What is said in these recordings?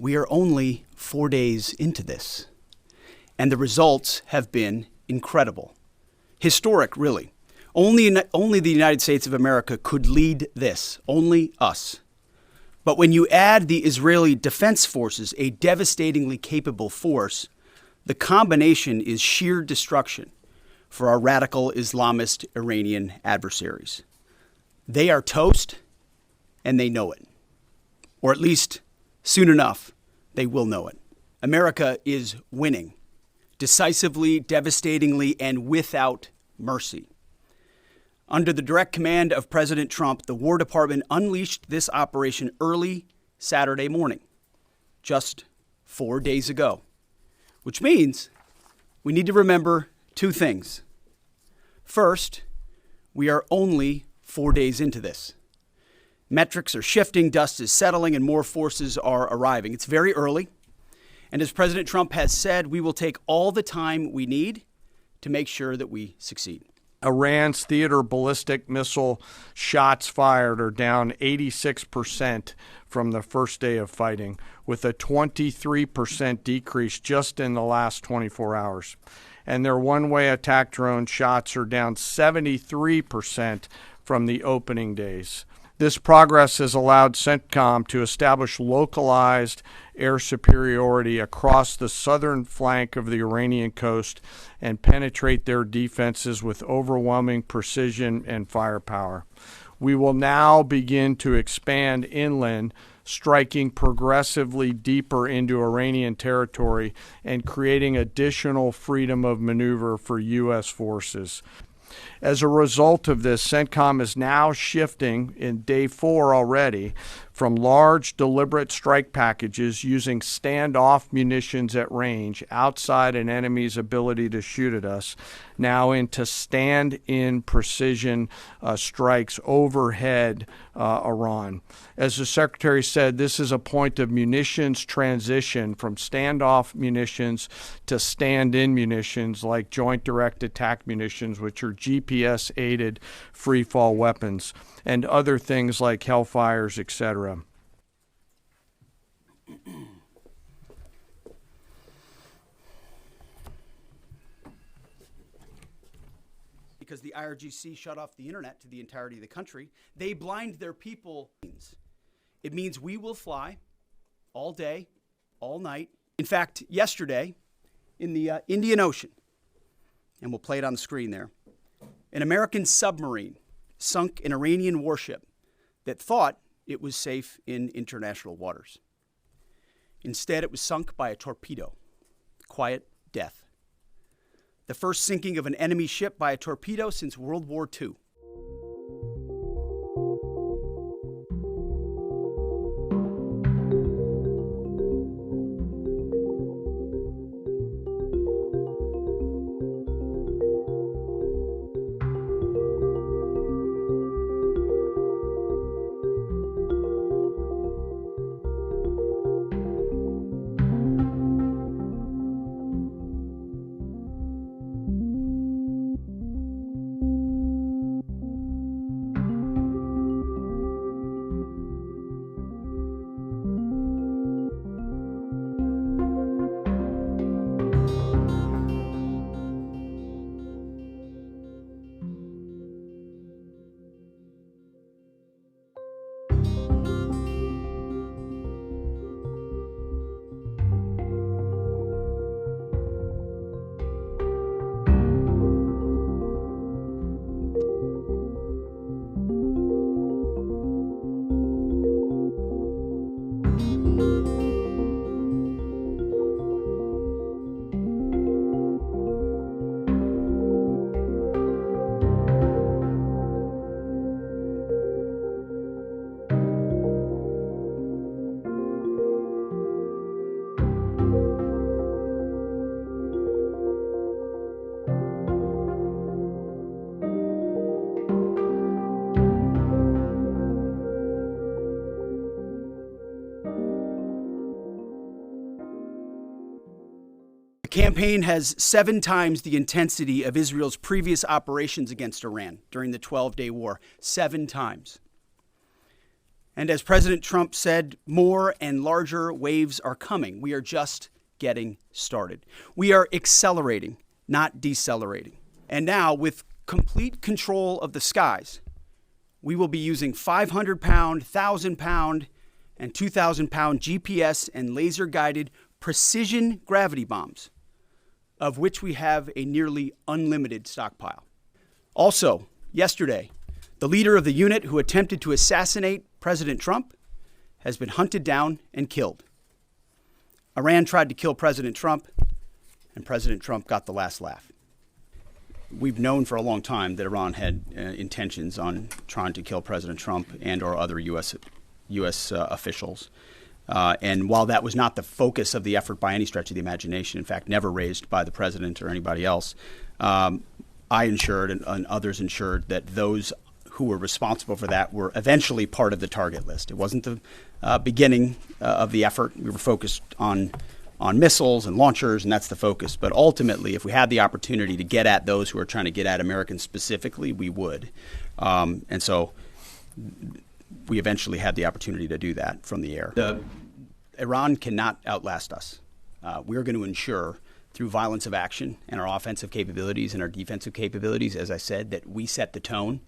We are only 4 days into this, and the results have been incredible. Historic, really. Only the United States of America could lead this, only us. But when you add the Israeli Defense Forces, a devastatingly capable force, the combination is sheer destruction for our radical Islamist Iranian adversaries. They are toast, and they know it. Or at least, soon enough, they will know it. America is winning, decisively, devastatingly, and without mercy. Under the direct command of President Trump, the War Department unleashed this operation early Saturday morning, just 4 days ago, which means we need to remember two things. First, we are only 4 days into this. Metrics are shifting, dust is settling, and more forces are arriving. It's very early, and as President Trump has said, we will take all the time we need to make sure that we succeed. Iran's theater ballistic missile shots fired are down 86% from the first day of fighting, with a 23% decrease just in the last 24 hours. And their one-way attack drone shots are down 73% from the opening days. This progress has allowed CENTCOM to establish localized air superiority across the southern flank of the Iranian coast and penetrate their defenses with overwhelming precision and firepower. We will now begin to expand inland, striking progressively deeper into Iranian territory and creating additional freedom of maneuver for U.S. forces. As a result of this, CENTCOM is now shifting in day 4 already from large deliberate strike packages using standoff munitions at range outside an enemy's ability to shoot at us, now into stand-in precision strikes overhead Iran. As the Secretary said, this is a point of munitions transition from standoff munitions to stand-in munitions like joint direct attack munitions, which are GPS-aided free-fall weapons, and other things like Hellfires, etc. Because the IRGC shut off the internet to the entirety of the country, they blind their people. It means we will fly all day, all night. In fact, yesterday in the Indian Ocean, and we'll play it on the screen there, an American submarine sunk an Iranian warship that thought it was safe in international waters. Instead, it was sunk by a torpedo. Quiet death. The first sinking of an enemy ship by a torpedo since World War II. The campaign has 7 times the intensity of Israel's previous operations against Iran during the 12-day war. 7 times. And as President Trump said, more and larger waves are coming. We are just getting started. We are accelerating, not decelerating. And now, with complete control of the skies, we will be using 500-pound, 1,000-pound, and 2,000-pound GPS and laser-guided precision gravity bombs, of which we have a nearly unlimited stockpile. Also, yesterday, the leader of the unit who attempted to assassinate President Trump has been hunted down and killed. Iran tried to kill President Trump, and President Trump got the last laugh. We've known for a long time that Iran had intentions on trying to kill President Trump and or other U.S. Officials. And while that was not the focus of the effort by any stretch of the imagination, in fact, never raised by the president or anybody else, I ensured and others ensured that those who were responsible for that were eventually part of the target list. It wasn't the beginning of the effort. We were focused on missiles and launchers, and that's the focus. But ultimately, if we had the opportunity to get at those who are trying to get at Americans specifically, we would. And so we eventually had the opportunity to do that from the air. Iran cannot outlast us. We're going to ensure through violence of action and our offensive capabilities and our defensive capabilities, as I said, that we set the tone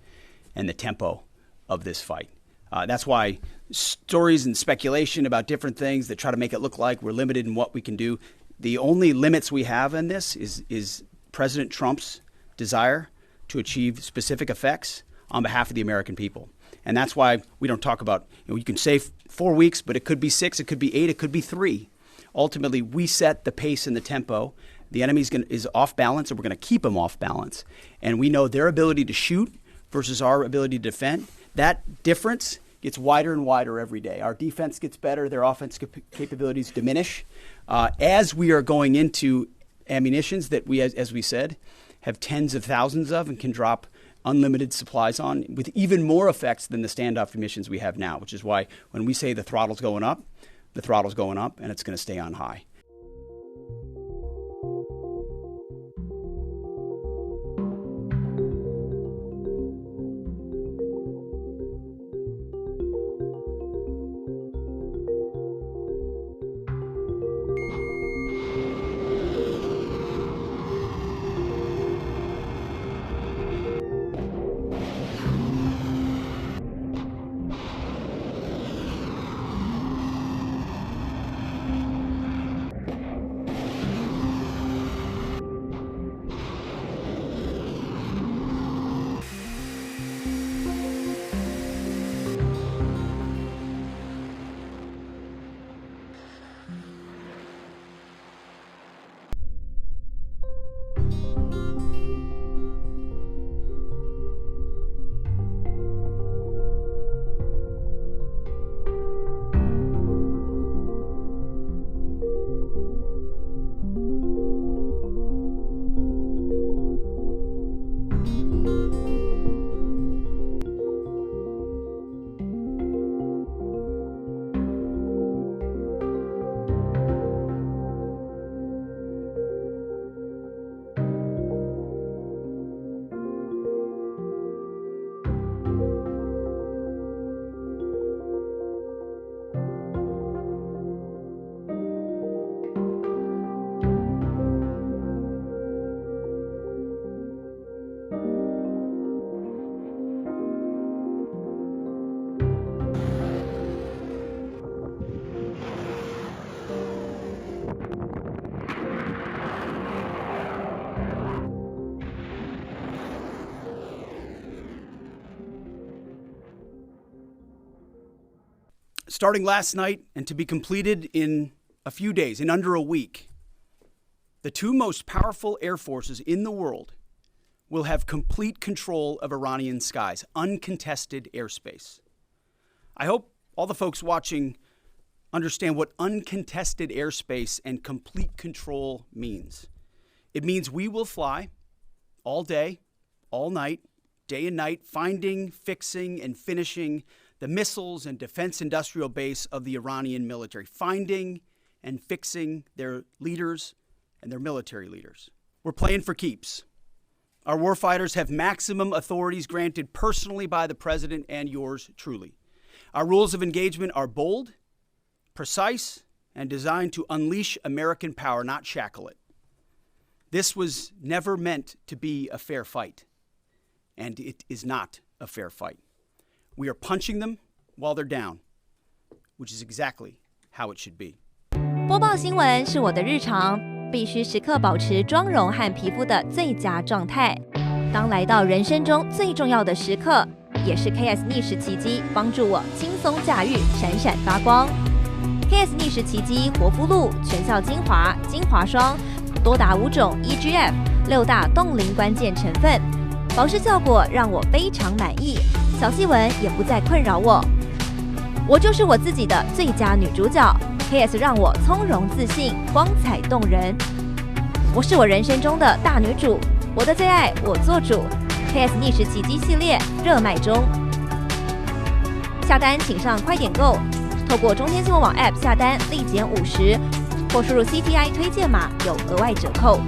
and the tempo of this fight. That's why stories and speculation about different things that try to make it look like we're limited in what we can do, the only limits we have in this is President Trump's desire to achieve specific effects on behalf of the American people. And that's why we don't talk about, you can say 4 weeks, but it could be 6, it could be 8, it could be 3. Ultimately, we set the pace and the tempo. The enemy is off balance, and we're going to keep them off balance. And we know their ability to shoot versus our ability to defend. That difference gets wider and wider every day. Our defense gets better. Their offense capabilities diminish. As we are going into ammunitions that we, as we said, have tens of thousands of and can drop unlimited supplies on with even more effects than the standoff munitions we have now, which is why when we say the throttle's going up, the throttle's going up and it's going to stay on high. Starting last night and to be completed in a few days, in under a week, the two most powerful air forces in the world will have complete control of Iranian skies, uncontested airspace. I hope all the folks watching understand what uncontested airspace and complete control means. It means we will fly all day, all night, day and night, finding, fixing, and finishing the missiles and defense industrial base of the Iranian military, finding and fixing their leaders and their military leaders. We're playing for keeps. Our warfighters have maximum authorities granted personally by the president and yours truly. Our rules of engagement are bold, precise, and designed to unleash American power, not shackle it. This was never meant to be a fair fight, and it is not a fair fight. We are punching them while they're down, which is exactly how it should be. 播报新闻是我的日常，必须时刻保持妆容和皮肤的最佳状态。当来到人生中最重要的时刻，也是 KS 逆时奇迹帮助我轻松驾驭，闪闪发光。KS 逆时奇迹活肤露全效精华、精华霜，多达5种 EGF 6大冻龄关键成分，保湿效果让我非常满意，小细纹也不再困扰我。我就是我自己的最佳女主角 ，KS 让我从容自信，光彩动人。我是我人生中的大女主，我的最爱我做主。KS 逆时奇迹系列热卖中，下单请上快点购，透过中天新闻网 App 下单立减50%，或输入 CTI 推荐码有额外折扣。